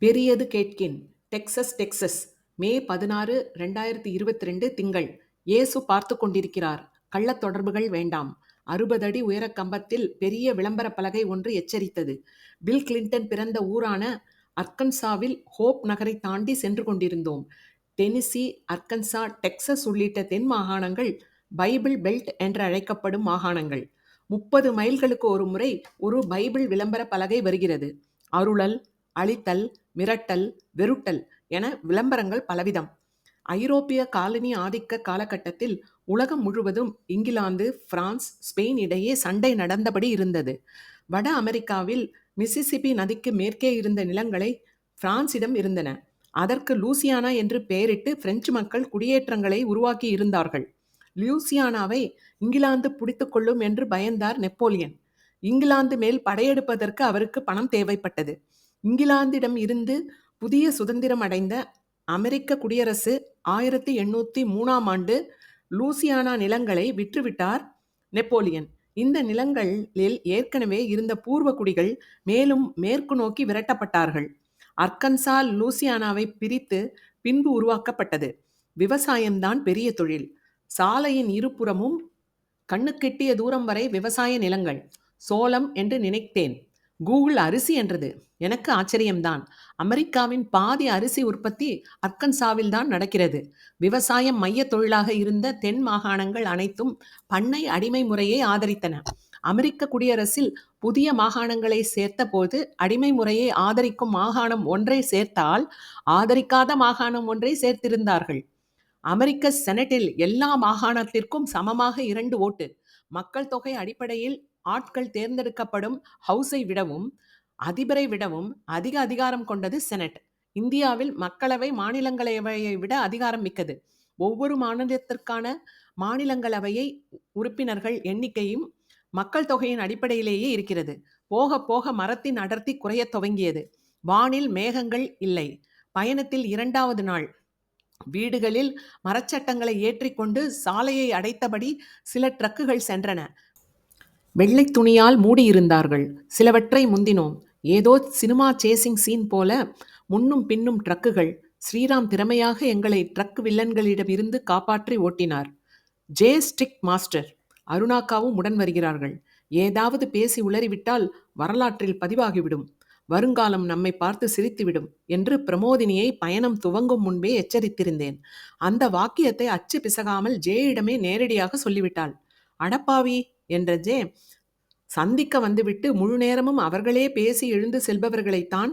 பெரியது கேட்கின். Texas Texas, மே 16, 2022 திங்கள். இயேசு பார்த்து கொண்டிருக்கிறார். கள்ளத் தொடர்புகள் வேண்டாம். 60 அடி உயரக் கம்பத்தில் பெரிய விளம்பரப் பலகை ஒன்று எச்சரித்தது. பில் கிளின்டன் பிறந்த ஊரான அர்கன்சாவில் ஹோப் நகரை தாண்டி சென்று கொண்டிருந்தோம். டெனிசி, அர்கன்சா, டெக்சஸ் உள்ளிட்ட தென் மாகாணங்கள் பைபிள் பெல்ட் என்று அழைக்கப்படும் மாகாணங்கள். 30 மைல்களுக்கு ஒரு முறை ஒரு பைபிள் விளம்பர பலகை வருகிறது. அருளல், அழித்தல், மிரட்டல், வெருட்டல் என விளம்பரங்கள் பலவிதம். ஐரோப்பிய காலனி ஆதிக்க காலகட்டத்தில் உலகம் முழுவதும் இங்கிலாந்து, பிரான்ஸ், ஸ்பெயின் இடையே சண்டை நடந்தபடி இருந்தது. வட அமெரிக்காவில் மிசிசிபி நதிக்கு மேற்கே இருந்த நிலங்களை பிரான்சிடம் இருந்தன. அதற்கு லூசியானா என்று பெயரிட்டு பிரெஞ்சு மக்கள் குடியேற்றங்களை உருவாக்கி இருந்தார்கள். லூசியானாவை இங்கிலாந்து பிடித்துக் கொள்ளும் என்று பயந்தார் நெப்போலியன். இங்கிலாந்து மேல் படையெடுப்பதற்கு அவருக்கு பணம் தேவைப்பட்டது. இங்கிலாந்திடம் இருந்து புதிய சுதந்திரம் அடைந்த அமெரிக்க குடியரசு 1803ஆம் ஆண்டு லூசியானா நிலங்களை விற்றுவிட்டார் நெப்போலியன். இந்த நிலங்களில் ஏற்கனவே இருந்த பூர்வ குடிகள் மேலும் மேற்கு நோக்கி விரட்டப்பட்டார்கள். அர்கன்சா லூசியானாவை பிரித்து பின்பு உருவாக்கப்பட்டது. விவசாயம்தான் பெரிய தொழில். சாலையின் இருபுறமும் கண்ணுக்கெட்டிய தூரம் வரை விவசாய நிலங்கள். சோளம் என்று நினைத்தேன். கூகுள் அரிசி என்றது. எனக்கு ஆச்சரியம்தான். அமெரிக்காவின் பாதி அரிசி உற்பத்தி அர்கன்சாவில் தான் நடக்கிறது. விவசாயம் மைய தொழிலாக இருந்த தென் மாகாணங்கள் அனைத்தும் பண்ணை அடிமை முறையை ஆதரித்தன. அமெரிக்க குடியரசில் புதிய மாகாணங்களை சேர்த்த போது அடிமை முறையை ஆதரிக்கும் மாகாணம் ஒன்றை சேர்த்தால் ஆதரிக்காத மாகாணம் ஒன்றை சேர்த்திருந்தார்கள். அமெரிக்க செனட்டில் எல்லா மாகாணத்திற்கும் சமமாக 2 ஓட்டு. மக்கள் தொகை அடிப்படையில் ஆட்கள் தேர்ந்தெடுக்கப்படும் ஹவுஸை விடவும் அதிபரை விடவும் அதிக அதிகாரம் கொண்டது செனட். இந்தியாவில் மக்களவை மாநிலங்களவையை விட அதிகாரம் மிக்கது. ஒவ்வொரு மாநிலத்திற்கான மாநிலங்களவையை உறுப்பினர்கள் எண்ணிக்கையும் மக்கள் தொகையின் அடிப்படையிலேயே இருக்கிறது. போக போக மரத்தின் அடர்த்தி குறையத் துவங்கியது. வானில் மேகங்கள் இல்லை. பயணத்தில் 2வது நாள். வீடுகளில் மரச்சட்டங்களை ஏற்றிக்கொண்டு சாலையை அடைத்தபடி சில ட்ரக்குகள் சென்றன. வெள்ளை துணியால் மூடியிருந்தார்கள். சிலவற்றை முந்தினோம். ஏதோ சினிமா சேசிங் சீன் போல முன்னும் பின்னும் ட்ரக்குகள். ஸ்ரீராம் திறமையாக எங்களை ட்ரக் வில்லன்களிடமிருந்து காப்பாற்றி ஓட்டினார். ஜே ஸ்டிக் மாஸ்டர், அருணாக்காவும் உடன் வருகிறார்கள். ஏதாவது பேசி உளறிவிட்டால் வரலாற்றில் பதிவாகிவிடும். வருங்காலம் நம்மை பார்த்து சிரித்துவிடும் என்று பிரமோதினியை பயணம் துவங்கும் முன்பே எச்சரித்திருந்தேன். அந்த வாக்கியத்தை அச்சு பிசகாமல் ஜேயிடமே நேரடியாக சொல்லிவிட்டாள். அடப்பாவி என்ற ஜே, சந்திக்க வந்துவிட்டு முழு நேரமும் அவர்களே பேசி எழுந்து செல்பவர்களைத்தான்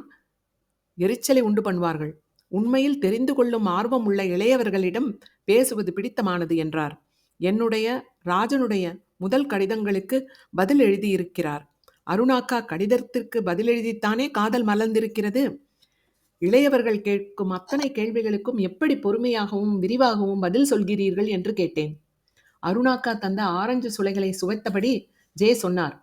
எரிச்சலை உண்டு பண்ணுவார்கள். உண்மையில் தெரிந்து கொள்ளும் ஆர்வம் உள்ள இளையவர்களிடம் பேசுவது பிடித்தமானது என்றார். என்னுடைய ராஜனுடைய முதல் கடிதங்களுக்கு பதில் எழுதியிருக்கிறார். அருணாக்கா கடிதத்திற்கு பதில் எழுதித்தானே காதல் மலர்ந்திருக்கிறது. இளையவர்கள் கேட்கும் அத்தனை கேள்விகளுக்கும் எப்படி பொறுமையாகவும் விரிவாகவும் பதில் சொல்கிறீர்கள் என்று கேட்டேன். அருணாக்கா தந்த ஆரஞ்சு சுளைகளை சுவைத்தபடி ஜே சொன்னார்.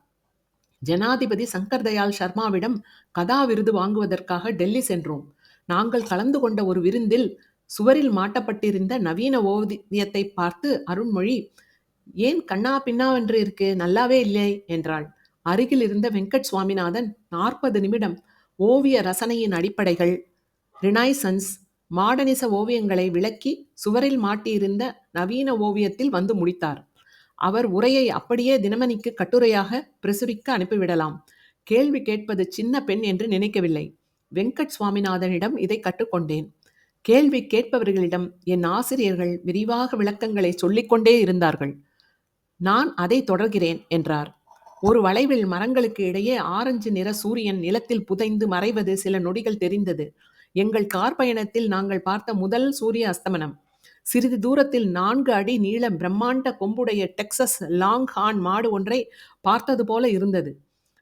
ஜனாதிபதி சங்கர் தயாள் சர்மாவிடம் கதா விருது வாங்குவதற்காக டெல்லி சென்றோம். நாங்கள் கலந்து கொண்ட ஒரு விருந்தில் சுவரில் மாட்டப்பட்டிருந்த நவீன ஓவியத்தை பார்த்து அருண்மொழி, ஏன் கண்ணா பின்னாவென்று இருக்கு, நல்லாவே இல்லை என்றாள். அருகில் இருந்த வெங்கட் சுவாமிநாதன் 40 நிமிடம் ஓவிய ரசனையின் அடிப்படைகள், ரினைசன்ஸ், மாடர்னிச ஓவியங்களை விளக்கி சுவரில் மாட்டியிருந்த நவீன ஓவியத்தில் வந்து முடித்தார். அவர் உரையை அப்படியே தினமணிக்கு கட்டுரையாக பிரசுரிக்க அனுப்பிவிடலாம். கேள்வி கேட்பது சின்ன பெண் என்று நினைக்கவில்லை. வெங்கட் சுவாமிநாதனிடம் இதை கற்றுக்கொண்டேன். கேள்வி கேட்பவர்களிடம் என் ஆசிரியர்கள் விரிவாக விளக்கங்களை சொல்லிக்கொண்டே இருந்தார்கள். நான் அதை தொடர்கிறேன் என்றார். ஒரு வளைவில் மரங்களுக்கு இடையே ஆரஞ்சு நிற சூரியன் நிலத்தில் புதைந்து மறைவது சில நொடிகள் தெரிந்தது. எங்கள் கார் பயணத்தில் நாங்கள் பார்த்த முதல் சூரிய அஸ்தமனம். சிறிது தூரத்தில் 4 அடி நீள பிரம்மாண்ட கொம்புடைய டெக்சஸ் லாங் ஹார்ன் மாடு ஒன்றை பார்த்தது போல இருந்தது.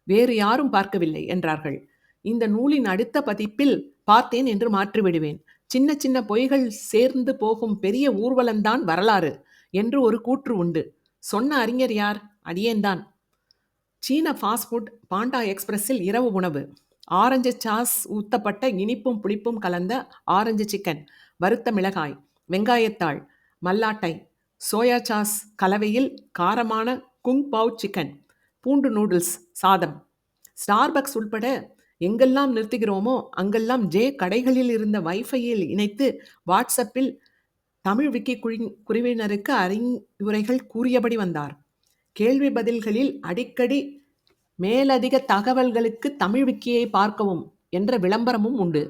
வேறு யாரும் பார்க்கவில்லை என்றார்கள். இந்த நூலின் அடுத்த பதிப்பில் பார்த்தேன் என்று மாற்றிவிடுவேன். சின்ன சின்ன பொய்கள் சேர்ந்து போகும் பெரிய ஊர்வலம்தான் வரலாறு என்று ஒரு கூற்று உண்டு. சொன்ன அறிஞர் யார்? அடியேன்தான். சீன ஃபாஸ்ட் ஃபுட் பாண்டா எக்ஸ்பிரஸில் இரவு உணவு. ஆரஞ்சு சாஸ் ஊத்தப்பட்ட இனிப்பும் புளிப்பும் கலந்த ஆரஞ்சு சிக்கன், வறுத்த மிளகாய், வெங்காயத்தாள், மல்லாட்டை, சோயா சாஸ் கலவையில் காரமான குங் பாவ் சிக்கன், பூண்டு நூடுல்ஸ், சாதம். ஸ்டார்பக்ஸ் உள்பட எங்கெல்லாம் நிறுத்துகிறோமோ அங்கெல்லாம் ஜே கடைகளில் இருந்த வைஃபையில் இணைத்து வாட்ஸ்அப்பில் தமிழ் விக்கி குழுவினருக்கு அறிவுரைகள் கூறியபடி வந்தார். கேள்வி பதில்களில் அடிக்கடி மேலதிக தகவல்களுக்கு தமிழ் விக்கியை பார்க்கவும் என்ற விளம்பரமும் உண்டு.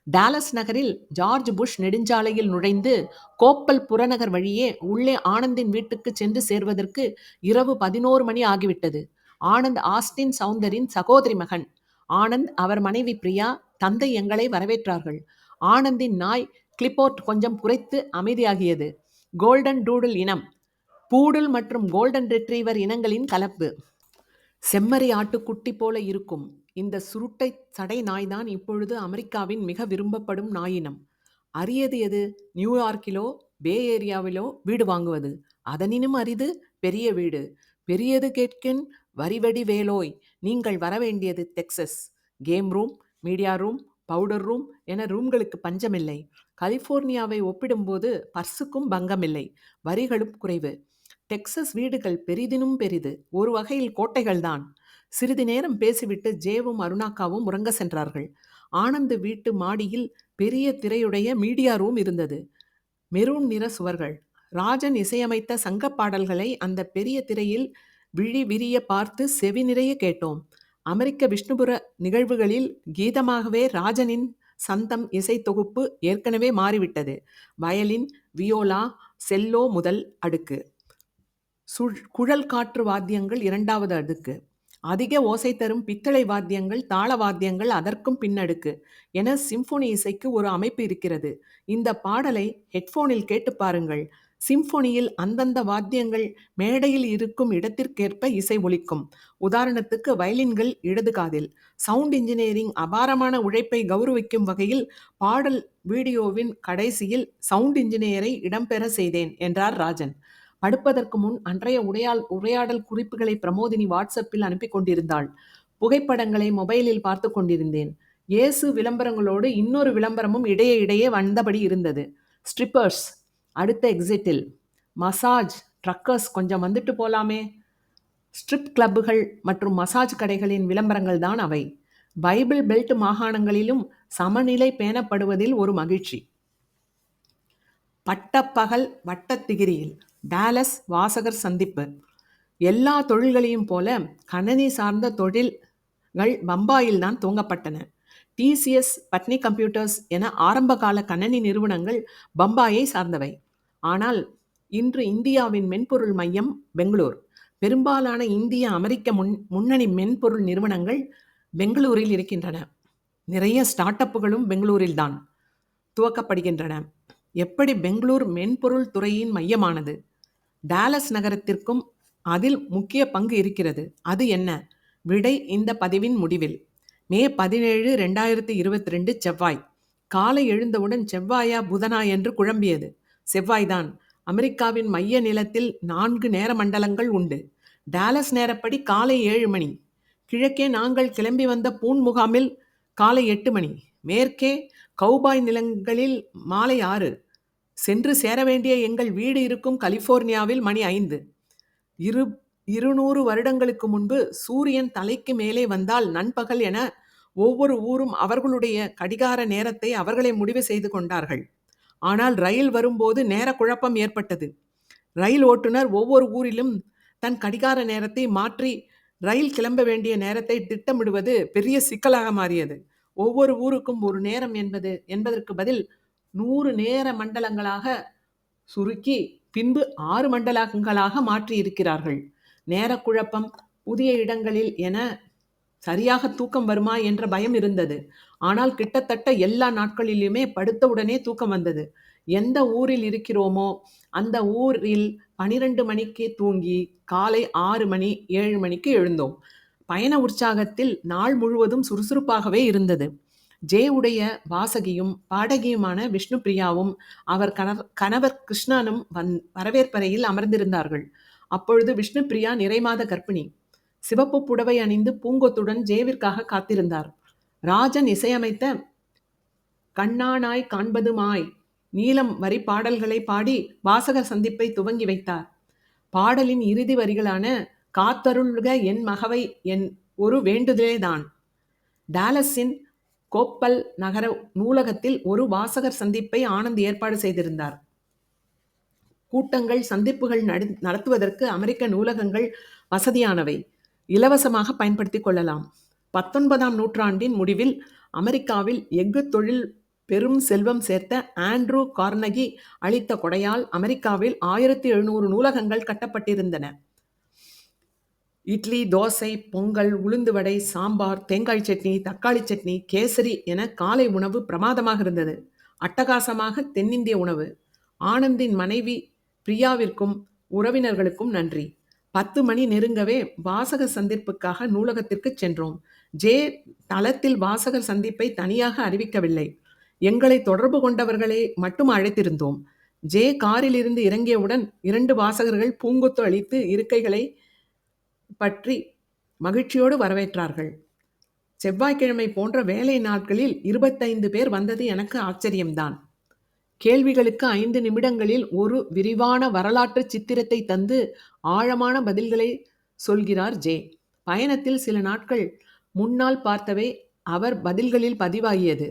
டாலஸ் நகரில் ஜார்ஜ் புஷ் நெடுஞ்சாலையில் நுழைந்து கோப்பல் புறநகர் வழியே உள்ளே ஆனந்தின் வீட்டுக்கு சென்று சேர்வதற்கு இரவு 11 மணி ஆகிவிட்டது. ஆனந்த் ஆஸ்டின் சௌந்தரின் சகோதரி மகன். ஆனந்த், அவர் மனைவி பிரியா, தந்தை எங்களை வரவேற்றார்கள். ஆனந்தின் நாய் கிளிப்போர்ட் கொஞ்சம் குறைத்து அமைதியாகியது. கோல்டன் டூடில் இனம், பூடில் மற்றும் கோல்டன் ரிட்ரீவர் இனங்களின் கலப்பு. செம்மறி ஆட்டுக்குட்டி போல இருக்கும் இந்த சுருட்டை சடை நாய்தான் இப்பொழுது அமெரிக்காவின் மிக விரும்பப்படும் நாயினம். அரியது எது? நியூயார்க்கிலோ பே ஏரியாவிலோ வீடு வாங்குவது. அதனினும் அரிது பெரிய வீடு. பெரியது கேட்கின் வரிவடி வேலோய், நீங்கள் வரவேண்டியது Texas. Game room, media room, powder room என ரூம்களுக்கு பஞ்சமில்லை. கலிஃபோர்னியாவை ஒப்பிடும்போது பர்சுக்கும் பங்கமில்லை. வரிகளும் குறைவு. டெக்சஸ் வீடுகள் பெரிதினும் பெரிது. ஒரு வகையில் கோட்டைகள்தான். சிறிது நேரம் பேசிவிட்டு ஜேவும் அருணாக்காவும் உறங்க சென்றார்கள். ஆனந்த் வீட்டு மாடியில் பெரிய திரையுடைய மீடியா ரூம் இருந்தது. மெரூன் நிற சுவர்கள். ராஜன் இசையமைத்த சங்க பாடல்களை அந்த பெரிய திரையில் விழி விரிய பார்த்து செவி நிறைய கேட்டோம். அமெரிக்க விஷ்ணுபுர நிகழ்வுகளில் கீதமாகவே ராஜனின் சந்தம் இசை தொகுப்பு ஏற்கனவே மாறிவிட்டது. வயலின், வியோலா, செல்லோ முதல் அடுக்கு. குழல் காற்று வாத்தியங்கள் இரண்டாவது அடுக்கு. அதிக ஓசை தரும் பித்தளை வாத்தியங்கள், தாள வாத்தியங்கள் அதற்கும் பின்னடுக்கு என சிம்பொனி இசைக்கு ஒரு அமைப்பு இருக்கிறது. இந்த பாடலை ஹெட்போனில் கேட்டு பாருங்கள். சிம்பொனியில் அந்தந்த வாத்தியங்கள் மேடையில் இருக்கும் இடத்திற்கேற்ப இசை ஒலிக்கும். உதாரணத்துக்கு வயலின்கள் இடது காதில். சவுண்ட் இன்ஜினியரிங் அபாரமான உழைப்பை கௌரவிக்கும் வகையில் பாடல் வீடியோவின் கடைசியில் சவுண்ட் இன்ஜினியரை இடம்பெற செய்தேன் என்றார் ராஜன். படுப்பதற்கு முன் அன்றைய உரையாடல் குறிப்புகளை பிரமோதினி வாட்ஸ்அப்பில் அனுப்பி கொண்டிருந்தாள். புகைப்படங்களை மொபைலில் பார்த்து கொண்டிருந்தேன். இயேசு விளம்பரங்களோடு இன்னொரு விளம்பரமும் இடையே இடையே வந்தபடி இருந்தது. ஸ்ட்ரிப்பர்ஸ் அடுத்த எக்ஸிட்டில். மசாஜ் ட்ரக்கர்ஸ் கொஞ்சம் வந்துட்டு போலாமே. ஸ்ட்ரிப் கிளப்புகள் மற்றும் மசாஜ் கடைகளின் விளம்பரங்கள் தான் அவை. பைபிள் பெல்ட் மாகாணங்களிலும் சமநிலை பேணப்படுவதில் ஒரு மகிழ்ச்சி. பட்டப்பகல் வட்டத்திகிரியில் டாலஸ் வாசகர் சந்திப்பு. எல்லா தொழில்களையும் போல கணனி சார்ந்த தொழில்கள் பம்பாயில்தான் துவங்கப்பட்டன. டிசிஎஸ், பட்னி கம்ப்யூட்டர்ஸ் என ஆரம்பகால கணனி நிறுவனங்கள் பம்பாயை சார்ந்தவை. ஆனால் இன்று இந்தியாவின் மென்பொருள் மையம் பெங்களூர். பெரும்பாலான இந்திய அமெரிக்க முன்னணி மென்பொருள் நிறுவனங்கள் பெங்களூரில் இருக்கின்றன. நிறைய ஸ்டார்ட் அப்புகளும் பெங்களூரில்தான் துவக்கப்படுகின்றன. எப்படி பெங்களூர் மென்பொருள் துறையின் மையமானது? டாலஸ் நகரத்திற்கும் அதில் முக்கிய பங்கு இருக்கிறது. அது என்ன? விடை இந்த பதிவின் முடிவில். மே 17, 2022 செவ்வாய். காலை எழுந்தவுடன் செவ்வாயா புதனா என்று குழம்பியது. செவ்வாய்தான். அமெரிக்காவின் மைய நிலத்தில் 4 நேர மண்டலங்கள் உண்டு. டாலஸ் நேரப்படி காலை 7 மணி. கிழக்கே நாங்கள் கிளம்பி வந்த பூன் முகாமில் காலை 8 மணி. மேற்கே கவுபாய் நிலங்களில் மாலை 6. சென்று சேர வேண்டிய எங்கள் வீடு இருக்கும் கலிஃபோர்னியாவில் மணி 5. 200 வருடங்களுக்கு முன்பு சூரியன் தலைக்கு மேலே வந்தால் நண்பகல் என ஒவ்வொரு ஊரும் அவர்களுடைய கடிகார நேரத்தை அவர்களே முடிவு செய்து கொண்டார்கள். ஆனால் ரயில் வரும்போது நேர குழப்பம் ஏற்பட்டது. ரயில் ஓட்டுநர் ஒவ்வொரு ஊரிலும் தன் கடிகார நேரத்தை மாற்றி ரயில் கிளம்ப வேண்டிய நேரத்தை திட்டமிடுவது பெரிய சிக்கலாக மாறியது. ஒவ்வொரு ஊருக்கும் ஒரு நேரம் என்பதற்கு பதில் 100 நேர மண்டலங்களாக சுருக்கி பின்பு 6 மண்டலங்களாக மாற்றி இருக்கிறார்கள். நேர குழப்பம், புதிய இடங்களில் என சரியாக தூக்கம் வருமா என்ற பயம் இருந்தது. ஆனால் கிட்டத்தட்ட எல்லா நாட்களிலுமே படுத்தவுடனே தூக்கம் வந்தது. எந்த ஊரில் இருக்கிறோமோ அந்த ஊரில் 12 மணிக்கு தூங்கி காலை 6 மணி 7 மணிக்கு எழுந்தோம். பயண உற்சாகத்தில் நாள் முழுவதும் சுறுசுறுப்பாகவே இருந்தது. ஜே உடைய வாசகியும் பாடகியுமான விஷ்ணு பிரியாவும் அவர் கணவர் கிருஷ்ணனும் வரவேற்பறையில் அமர்ந்திருந்தார்கள். அப்பொழுது விஷ்ணு பிரியா நிறைமாத கர்ப்பிணி. சிவப்பு புடவை அணிந்து பூங்கொத்துடன் ஜேவிற்காக காத்திருந்தார். ராஜன் இசையமைத்த கண்ணானாய் காண்பதுமாய் நீலம் வரி பாடல்களை பாடி வாசகர் சந்திப்பை துவங்கி வைத்தார். பாடலின் இறுதி வரிகளான காத்தருள்க என் மகவை என் ஒரு வேண்டுதலேதான். டாலஸின் கோப்பல் நகர நூலகத்தில் ஒரு வாசகர் சந்திப்பை ஆனந்த் ஏற்பாடு செய்திருந்தார். கூட்டங்கள், சந்திப்புகள் நடத்துவதற்கு அமெரிக்க நூலகங்கள் வசதியானவை, இலவசமாக பயன்படுத்திக் கொள்ளலாம். 19ஆம் நூற்றாண்டின் முடிவில் அமெரிக்காவில் எஃகு தொழில் பெரும் செல்வம் சேர்த்த ஆண்ட்ரூ கார்னகி அளித்த கொடையால் அமெரிக்காவில் 1700 நூலகங்கள் கட்டப்பட்டிருந்தன. இட்லி, தோசை, பொங்கல், உளுந்து வடை, சாம்பார், தேங்காய் சட்னி, தக்காளி சட்னி, கேசரி என காலை உணவு பிரமாதமாக இருந்தது. அட்டகாசமாக தென்னிந்திய உணவு. ஆனந்தின் மனைவி பிரியாவிற்கும் உறவினர்களுக்கும் நன்றி. 10 மணி நெருங்கவே வாசகர் சந்திப்புக்காக நூலகத்திற்கு சென்றோம். ஜே தளத்தில் வாசகர் சந்திப்பை தனியாக அறிவிக்கவில்லை. எங்களை தொடர்பு கொண்டவர்களை மட்டும் அழைத்திருந்தோம். ஜே காரிலிருந்து இறங்கியவுடன் 2 வாசகர்கள் பூங்கொத்து அளித்து இருக்கைகளை பற்றி மகிழ்ச்சியோடு வரவேற்றார்கள். செவ்வாய்க்கிழமை போன்ற வேலை நாட்களில் 25 பேர் வந்தது எனக்கு ஆச்சரியம்தான். கேள்விகளுக்கு 5 நிமிடங்களில் ஒரு விரிவான வரலாற்று சித்திரத்தை தந்து ஆழமான பதில்களை சொல்கிறார் ஜே. பயணத்தில் சில நாட்கள் முன்னால் பார்த்தவை அவர் பதில்களில் பதிவாகியது.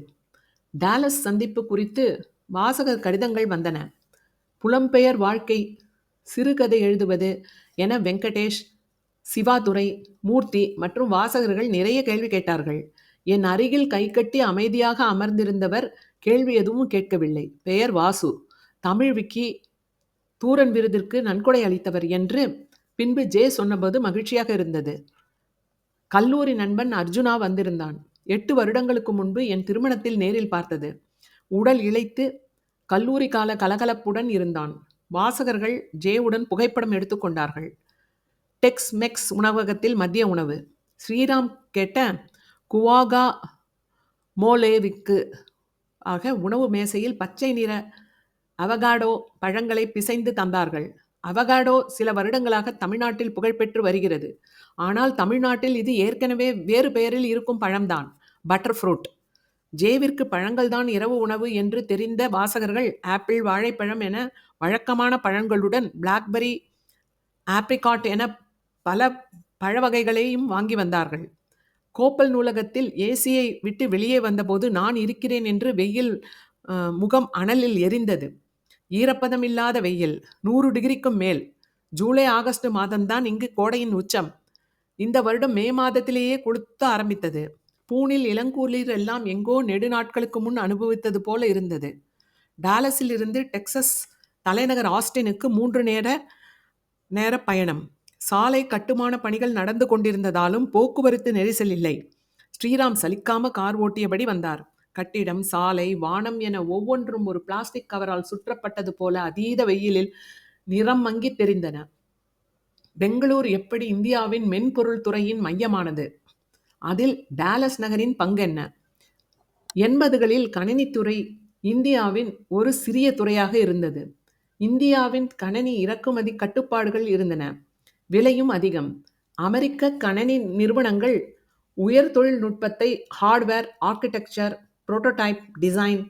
டாலஸ் சந்திப்பு குறித்து வாசகர் கடிதங்கள் வந்தன. புலம்பெயர் வாழ்க்கை, சிறுகதை எழுதுவது என வெங்கடேஷ், சிவாதுரை, மூர்த்தி மற்றும் வாசகர்கள் நிறைய கேள்வி கேட்டார்கள். என் அருகில் கைகட்டி அமைதியாக அமர்ந்திருந்தவர் கேள்வி எதுவும் கேட்கவில்லை. பெயர் வாசு, தமிழ் விக்கி தூரன் விருதிற்கு நன்கொடை அளித்தவர் என்று பின்பு ஜே சொன்னபோது மகிழ்ச்சியாக இருந்தது. கல்லூரி நண்பன் அர்ஜுனா வந்திருந்தான். 8 வருடங்களுக்கு முன்பு என் திருமணத்தில் நேரில் பார்த்தது. உடல் இளைத்து கல்லூரி கால கலகலப்புடன் இருந்தான். வாசகர்கள் ஜேவுடன் புகைப்படம் எடுத்துக்கொண்டார்கள். டெக்ஸ் மெக்ஸ் உணவகத்தில் மதிய உணவு. ஸ்ரீராம் கேட்ட குவாகா மோலேவிற்கு ஆக உணவு மேசையில் பச்சை நிற அவகாடோ பழங்களை பிசைந்து தந்தார்கள். அவகாடோ சில வருடங்களாக தமிழ்நாட்டில் புகழ்பெற்று வருகிறது. ஆனால் தமிழ்நாட்டில் இது ஏற்கனவே வேறு பெயரில் இருக்கும் பழம்தான், பட்டர் ஃப்ரூட். ஜேவிற்கு பழங்கள்தான் இரவு உணவு என்று தெரிந்த வாசகர்கள் ஆப்பிள், வாழைப்பழம் என வழக்கமான பழங்களுடன் பிளாக்பெரி, ஆப்ரிகாட் என பல பழ வகைகளையும் வாங்கி வந்தார்கள். கோப்பல் நூலகத்தில் ஏசியை விட்டு வெளியே வந்தபோது நான் இருக்கிறேன் என்று வெயில் முகம் அனலில் எரிந்தது. ஈரப்பதமில்லாத வெயில், 100 டிகிரிக்கும் மேல். ஜூலை ஆகஸ்ட் மாதம்தான் இங்கு கோடையின் உச்சம். இந்த வருடம் மே மாதத்திலேயே கொளுத்த ஆரம்பித்தது. பூனில் இளங்கூர்லீர் எல்லாம் எங்கோ நெடு நாட்களுக்கு முன் அனுபவித்தது போல இருந்தது. டாலஸில் இருந்து டெக்சஸ் தலைநகர் ஆஸ்டினுக்கு 3 நேர பயணம். சாலை கட்டுமான பணிகள் நடந்து கொண்டிருந்ததாலும் போக்குவரத்து நெரிசல் இல்லை. ஸ்ரீராம் சலிக்காம கார் ஓட்டியபடி வந்தார். கட்டிடம், சாலை, வானம் என ஒவ்வொன்றும் ஒரு பிளாஸ்டிக் கவரால் சுற்றப்பட்டது போல அதீத வெயிலில் நிறம் மங்கி தெரிந்தன. பெங்களூர் எப்படி இந்தியாவின் மென்பொருள் துறையின் மையமானது? அதில் டாலஸ் நகரின் பங்கென்ன? 80களில் கணினித்துறை இந்தியாவின் ஒரு சிறிய துறையாக இருந்தது. இந்தியாவின் கணனி இறக்குமதி கட்டுப்பாடுகள் இருந்தன. விலையும் அதிகம். அமெரிக்க கணனி நிறுவனங்கள் உயர் தொழில்நுட்பத்தை, hardware, architecture, prototype design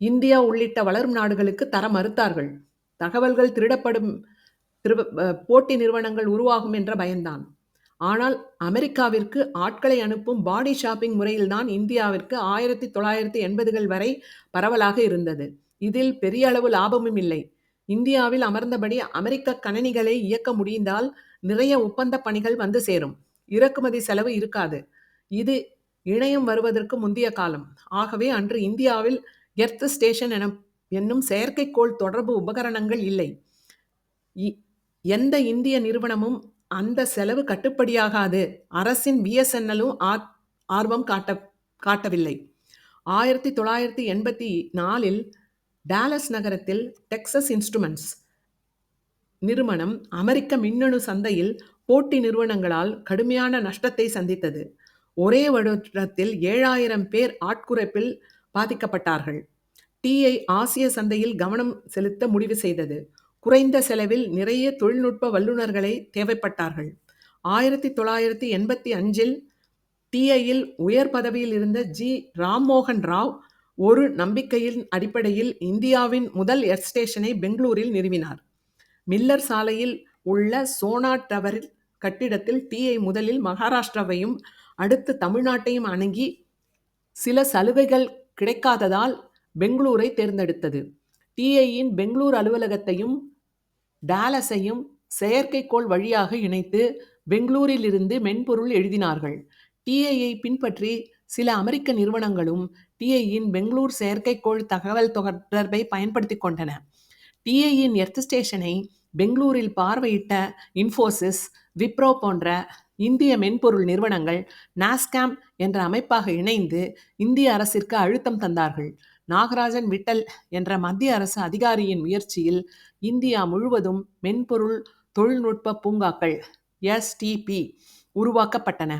India உள்ளிட்ட வளரும் நாடுகளுக்கு தர மறுத்தார்கள். தகவல்கள் திருடப்படும், போட்டி நிறுவனங்கள் உருவாகும் என்ற பயம்தான். ஆனால் அமெரிக்காவிற்கு ஆட்களை அனுப்பும் பாடி ஷாப்பிங் முறையில்தான் இந்தியாவிற்கு 1980கள் வரை பரவலாக இருந்தது. இதில் பெரிய அளவு லாபமும் இல்லை. இந்தியாவில் அமர்ந்தபடி அமெரிக்க கணனிகளை இயக்க முடிந்தால் நிறைய ஒப்பந்த பணிகள் வந்து சேரும். இறக்குமதி செலவு இருக்காது. இது இணையம் வருவதற்கு முந்தைய காலம். ஆகவே அன்று இந்தியாவில் எர்த் ஸ்டேஷன் என்னும் செயற்கைக்கோள் தொடர்பு உபகரணங்கள் இல்லை. எந்த இந்திய நிறுவனமும் அந்த செலவு கட்டுப்படியாகாது. அரசின் பிஎஸ்என்எல்லும் ஆர்வம் காட்டவில்லை. 1984இல் டாலஸ் நகரத்தில் டெக்சஸ் இன்ஸ்ட்ருமெண்ட்ஸ் நிறுவனம் அமெரிக்க மின்னணு சந்தையில் போட்டி நிறுவனங்களால் கடுமையான நஷ்டத்தை சந்தித்தது. ஒரே வருடத்தில் 7000 பேர் ஆட்குறைப்பில் பாதிக்கப்பட்டார்கள். டிஐ ஆசிய சந்தையில் கவனம் செலுத்த முடிவு செய்தது. குறைந்த செலவில் நிறைய தொழில்நுட்ப வல்லுநர்களை தேவைப்பட்டார்கள். 1985இல் டிஐயில் உயர் பதவியில் இருந்த ஜி ராம்மோகன் ராவ் ஒரு நம்பிக்கையின் அடிப்படையில் இந்தியாவின் முதல் எர்த் ஸ்டேஷனை பெங்களூரில் நிறுவினார். மில்லர் சாலையில் உள்ள சோனா டவர் கட்டிடத்தில் டிஐ முதலில் மகாராஷ்டிராவையும் அடுத்து தமிழ்நாட்டையும் அணுகி சில சலுகைகள் கிடைக்காததால் பெங்களூரை தேர்ந்தெடுத்தது. டிஐயின் பெங்களூர் அலுவலகத்தையும் டாலஸையும் செயற்கைக்கோள் வழியாக இணைத்து பெங்களூரிலிருந்து மென்பொருள் எழுதினார்கள். டிஐயை பின்பற்றி சில அமெரிக்க நிறுவனங்களும் டிஐயின் பெங்களூர் செயற்கைக்கோள் தகவல் தொடர்பை பயன்படுத்திக் கொண்டன. டிஐயின் எர்த் ஸ்டேஷனை பெங்களூரில் பார்வையிட்ட இன்ஃபோசிஸ், விப்ரோ போன்ற இந்திய மென்பொருள் நிறுவனங்கள் நாஸ்காம் என்ற அமைப்பாக இணைந்து இந்திய அரசிற்கு அழுத்தம் தந்தார்கள். நாகராஜன் விட்டல் என்ற மத்திய அரசு அதிகாரியின் முயற்சியில் இந்தியா முழுவதும் மென்பொருள் தொழில்நுட்ப பூங்காக்கள் எஸ்டிபி உருவாக்கப்பட்டன.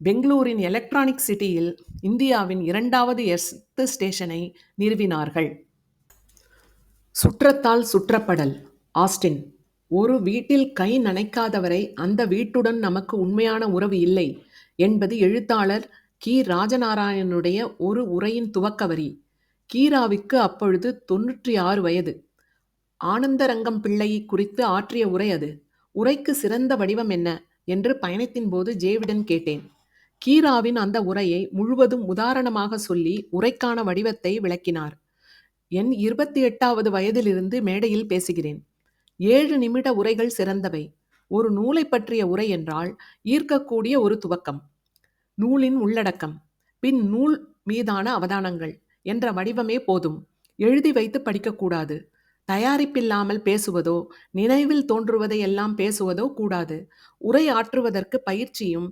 பெங்களூரின் எலக்ட்ரானிக் சிட்டியில் இந்தியாவின் 2வது எர்த் ஸ்டேஷனை நிறுவினார்கள். சுற்றத்தால் சுற்றப்படல். ஆஸ்டின். ஒரு வீட்டில் கை நனைக்காதவரை அந்த வீட்டுடன் நமக்கு உண்மையான உறவு இல்லை என்பது எழுத்தாளர் கி. ராஜநாராயணனுடைய ஒரு உரையின் துவக்க வரி. கீராவுக்கு அப்பொழுது 96 வயது. ஆனந்தரங்கம் பிள்ளை குறித்து ஆற்றிய உரை அது. உரைக்கு சிறந்த வடிவம் என்ன என்று பயணத்தின் போது ஜேவிடன் கேட்டேன். கீராவின் அந்த உரையை முழுவதும் உதாரணமாக சொல்லி உரைக்கான வடிவத்தை விளக்கினார். என் 28வது வயதிலிருந்து மேடையில் பேசுகிறேன். 7 நிமிட உரைகள் சிறந்தவை. ஒரு நூலை பற்றிய உரை என்றால் ஈர்க்கக்கூடிய ஒரு துவக்கம், நூலின் உள்ளடக்கம், பின் நூல் மீதான அவதானங்கள் என்ற வடிவமே போதும். எழுதி வைத்து படிக்கக்கூடாது. தயாரிப்பில்லாமல் பேசுவதோ நினைவில் தோன்றுவதை எல்லாம் பேசுவதோ கூடாது. உரை ஆற்றுவதற்கு பயிற்சியும்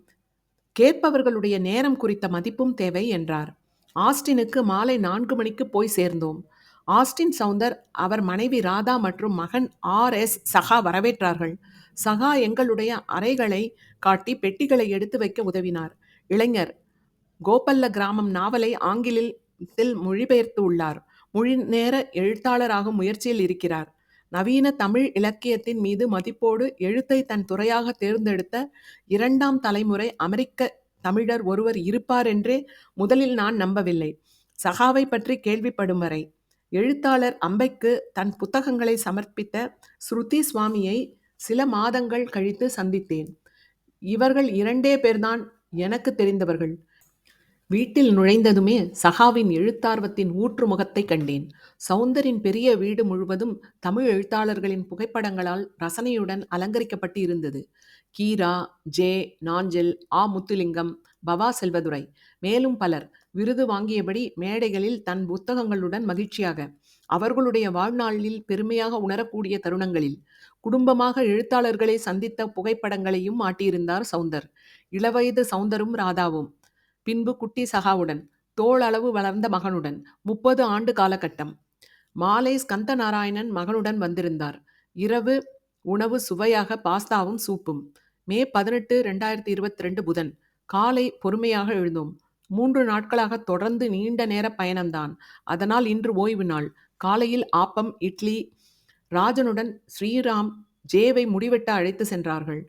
கேட்பவர்களுடைய நேரம் குறித்த மதிப்பும் தேவை என்றார். ஆஸ்டினுக்கு மாலை 4 மணிக்கு போய் சேர்ந்தோம். ஆஸ்டின் சவுந்தர், அவர் மனைவி ராதா மற்றும் மகன் ஆர்.எஸ். சகா வரவேற்றார்கள். சகா எங்களுடைய அறைகளை காட்டி பெட்டிகளை எடுத்து வைக்க உதவினார். இளைஞர். கோபல்ல கிராமம் நாவலை ஆங்கிலத்தில் மொழிபெயர்த்து உள்ளார். முழுநேர எழுத்தாளராகும் முயற்சியில் இருக்கிறார். நவீன தமிழ் இலக்கியத்தின் மீது மதிப்போடு எழுத்தை தன் துறையாக தேர்ந்தெடுத்த 2ஆம் தலைமுறை அமெரிக்க தமிழர் ஒருவர் இருப்பார் என்றே முதலில் நான் நம்பவில்லை, சகாவை பற்றி கேள்விப்படும் வரை. எழுத்தாளர் அம்பைக்கு தன் புத்தகங்களை சமர்ப்பித்த ஸ்ருதி சுவாமியை சில மாதங்கள் கழித்து சந்தித்தேன். இவர்கள் 2 பேர்தான் எனக்கு தெரிந்தவர்கள். வீட்டில் நுழைந்ததுமே சகாவின் எழுத்தார்வத்தின் ஊற்று முகத்தை கண்டேன். சவுந்தரின் பெரிய வீடு முழுவதும் தமிழ் எழுத்தாளர்களின் புகைப்படங்களால் ரசனையுடன் அலங்கரிக்கப்பட்டு இருந்தது. கீரா, ஜே. நாஞ்சில், ஆ. முத்துலிங்கம், பவா செல்வதுரை, மேலும் பலர் விருது வாங்கியபடி மேடைகளில் தன் புத்தகங்களுடன் மகிழ்ச்சியாக, அவர்களுடைய வாழ்நாளில் பெருமையாக உணரக்கூடிய தருணங்களில் குடும்பமாக எழுத்தாளர்களை சந்தித்த புகைப்படங்களையும் மாட்டியிருந்தார் சவுந்தர். இளவயது சவுந்தரும் ராதாவும், பின்பு குட்டி சகாவுடன், தோள் அளவு வளர்ந்த மகனுடன், 30 ஆண்டு காலகட்டம். மாலை ஸ்கந்த நாராயணன் மகனுடன் வந்திருந்தார். இரவு உணவு சுவையாக பாஸ்தாவும் சூப்பும். மே 18, 2022 புதன். காலை பொறுமையாக எழுந்தோம். 3 நாட்களாக தொடர்ந்து நீண்ட நேர பயணம்தான். அதனால் இன்று ஓய்வு நாள். காலையில் ஆப்பம், இட்லி. ராஜனுடன் ஸ்ரீராம் ஜேவை முடிவெட்ட அழைத்து சென்றார்கள்.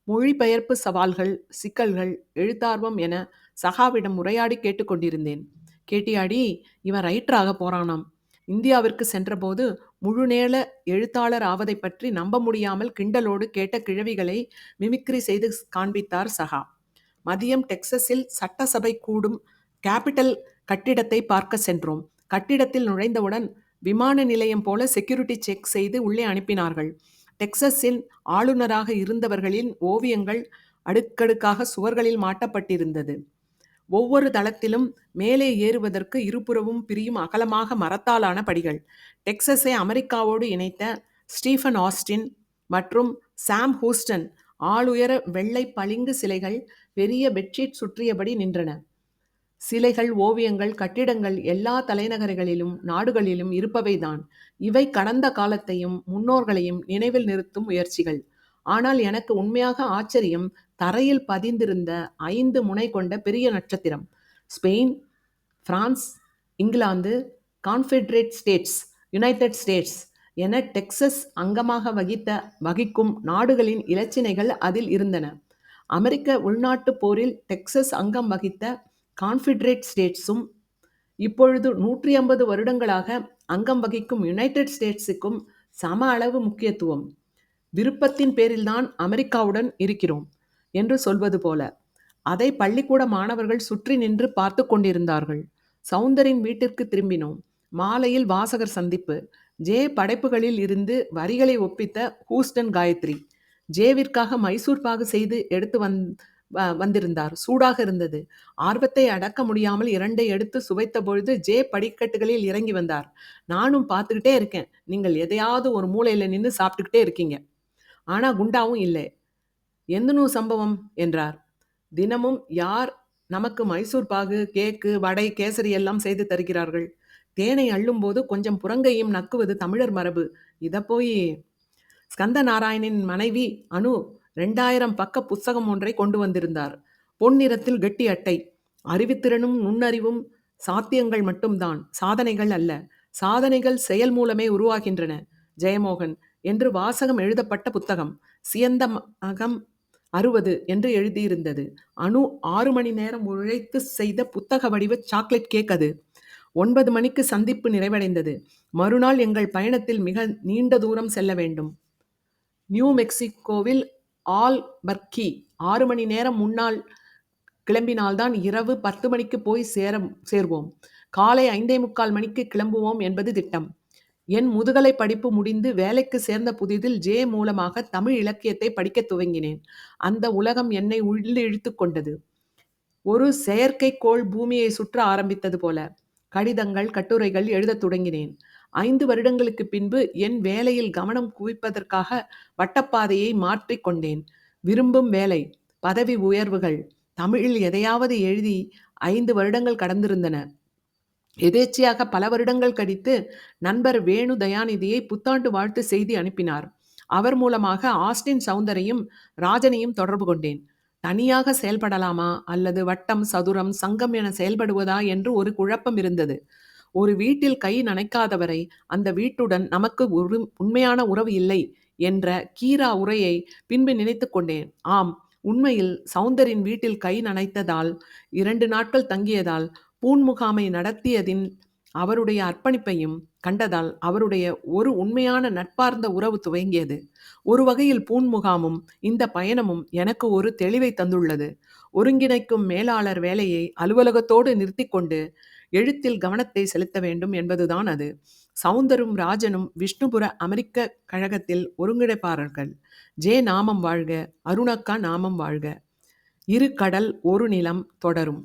மொழிபெயர்ப்பு சவால்கள், சிக்கல்கள், எழுத்தார்வம் என சகாவிடம் உரையாடி கேட்டுக்கொண்டிருந்தேன். கேட்டியாடி, இவன் ரைட்டராக போறானாம். இந்தியாவிற்கு சென்றபோது முழுநேர எழுத்தாளர் ஆவதை பற்றி நம்ப முடியாமல் கிண்டலோடு கேட்ட கிழவிகளை மிமிக்ரி செய்து காண்பித்தார் சகா. மதியம் டெக்சஸில் சட்டசபை கூடும் கேபிட்டல் கட்டிடத்தை பார்க்க சென்றோம். கட்டிடத்தில் நுழைந்தவுடன் விமான நிலையம் போல செக்யூரிட்டி செக் செய்து உள்ளே அனுப்பினார்கள். டெக்சஸில் ஆளுநராக இருந்தவர்களின் ஓவியங்கள் அடுக்கடுக்காக சுவர்களில் மாட்டப்பட்டிருந்தது. ஒவ்வொரு தளத்திலும் மேலே ஏறுவதற்கு இருபுறமும் பிரியும் அகலமாக மரத்தாலான படிகள். டெக்சஸை அமெரிக்காவோடு இணைத்த ஸ்டீஃபன் ஆஸ்டின் மற்றும் சாம் ஹூஸ்டன் ஆளுயர வெள்ளை பளிங்கு சிலைகள் பெரிய பெட்ஷீட் சுற்றியபடி நின்றன. சிலைகள், ஓவியங்கள், கட்டிடங்கள் எல்லா தலைநகரங்களிலும் நாடுகளிலும் இருப்பவைதான். இவை கடந்த காலத்தையும் முன்னோர்களையும் நினைவில் நிறுத்தும் முயற்சிகள். ஆனால் எனக்கு உண்மையாக ஆச்சரியம் தரையில் பதிந்திருந்த 5 முனை கொண்ட பெரிய நட்சத்திரம். Spain, France, England, Confederate states, United states என டெக்சஸ் அங்கமாக வகிக்கும் நாடுகளின் இலச்சினைகள் அதில் இருந்தன. அமெரிக்க உள்நாட்டுப் போரில் டெக்சஸ் அங்கம் வகித்த கான்ஃபெடரேட் ஸ்டேட்ஸும் இப்பொழுது 150 வருடங்களாக அங்கம் வகிக்கும் யுனைடெட் ஸ்டேட்ஸுக்கும் சம அளவு முக்கியத்துவம். விருப்பத்தின் பேரில்தான் அமெரிக்காவுடன் இருக்கிறோம் என்று சொல்வது போல. அதை பள்ளிக்கூட மாணவர்கள் சுற்றி நின்று பார்த்து கொண்டிருந்தார்கள். சௌந்தரின் வீட்டிற்கு திரும்பினோம். மாலையில் வாசகர் சந்திப்பு. ஜே படைப்புகளில் இருந்து வரிகளை ஒப்பித்த ஹூஸ்டன் காயத்ரி. ஜேவிற்காக மைசூர் பாகு செய்து எடுத்து வந்திருந்தார். சூடாக இருந்தது. ஆர்வத்தை அடக்க முடியாமல் 2 எடுத்து சுவைத்த பொழுது ஜே படிக்கட்டுகளில் இறங்கி வந்தார். நானும் பார்த்துக்கிட்டே இருக்கேன். நீங்கள் எதையாவது ஒரு மூலையில நின்னு சாப்பிட்டுக்கிட்டே இருக்கீங்க. ஆனா குண்டாவும் இல்லை. எந்தனூ சம்பவம் என்றார். தினமும் யார் நமக்கு மைசூர் பாகு, கேக்கு, வடை, கேசரி எல்லாம் செய்து தருகிறார்கள்? தேனை அள்ளும்போது கொஞ்சம் புறங்கையும் நக்குவது தமிழர் மரபு. இத போய் ஸ்கந்த நாராயணின் மனைவி அனு 2000 பக்க புத்தகம் ஒன்றை கொண்டு வந்திருந்தார். பொன்னிறத்தில் கெட்டி அட்டை. அறிவுத்திறனும் நுண்ணறிவும் சாத்தியங்கள் மட்டும்தான், சாதனைகள் அல்ல. சாதனைகள் செயல் மூலமே உருவாகின்றன. ஜெயமோகன் என்று வாசகம் எழுதப்பட்ட புத்தகம். சியந்த மகம் 60 என்று எழுதியிருந்தது. அனு 6 மணி நேரம் உழைத்து செய்த புத்தக வடிவ சாக்லேட் கேக் அது. 9 மணிக்கு சந்திப்பு நிறைவடைந்தது. மறுநாள் எங்கள் பயணத்தில் மிக நீண்ட தூரம் செல்ல வேண்டும். நியூ மெக்சிகோவில் ஆல்பர்கி. 6 மணி நேரம் முன்னால் கிளம்பினால்தான் இரவு 10 மணிக்கு போய் சேர்வோம். காலை 5:45 மணிக்கு கிளம்புவோம் என்பது திட்டம். என் முதுகலை படிப்பு முடிந்து வேலைக்கு சேர்ந்த புதிதில் ஜே மூலமாக தமிழ் இலக்கியத்தை படிக்கத் துவங்கினேன். அந்த உலகம் என்னை உள்ளிழுத்து கொண்டது. ஒரு செயற்கைக்கோள் பூமியை சுற்ற ஆரம்பித்தது போல. கடிதங்கள், கட்டுரைகள் எழுதத் தொடங்கினேன். 5 வருடங்களுக்கு பின்பு என் வேலையில் கவனம் குவிப்பதற்காக வட்டப்பாதையை மாற்றிக் கொண்டேன். விரும்பும் வேலை, பதவி உயர்வுகள், தமிழில் எதையாவது எழுதி 5 வருடங்கள் கடந்திருந்தன. எதேச்சையாக பல வருடங்கள் கழித்து நண்பர் வேணு தயாநிதியை புத்தாண்டு வாழ்த்து செய்தி அனுப்பினார். அவர் மூலமாக ஆஸ்டின் சௌந்தரையும் ராஜனையும் தொடர்பு கொண்டேன். தனியாக செயல்படலாமா அல்லது வட்டம், சதுரம், சங்கம் என செயல்படுவதா என்று ஒரு குழப்பம் இருந்தது. ஒரு வீட்டில் கை நனைக்காதவரை அந்த வீட்டுடன் நமக்கு ஒரு உண்மையான உறவு இல்லை என்ற கீரா உரையை பின்பு நினைத்து கொண்டேன். ஆம், உண்மையில் சௌந்தரின் வீட்டில் கை நனைத்ததால், 2 நாட்கள் தங்கியதால், பூன்முகாமை நடத்தியதின் அவருடைய அர்ப்பணிப்பையும் கண்டதால் அவருடைய ஒரு உண்மையான நட்பார்ந்த உறவு துவங்கியது. ஒரு வகையில் பூன்முகாமும் இந்த பயணமும் எனக்கு ஒரு தெளிவை தந்துள்ளது. ஒருங்கிணைக்கும் மேலாளர் வேலையை அலுவலகத்தோடு நிறுத்தி கொண்டு எழுத்தில் கவனத்தை செலுத்த வேண்டும் என்பதுதான் அது. சௌந்தரும் ராஜனும் விஷ்ணுபுர அமெரிக்க கழகத்தில் ஒருங்கிணைப்பாளர்கள். ஜே நாமம் வாழ்க, அருணக்கா நாமம் வாழ்க. 2 கடல் 1 நிலம் தொடரும்.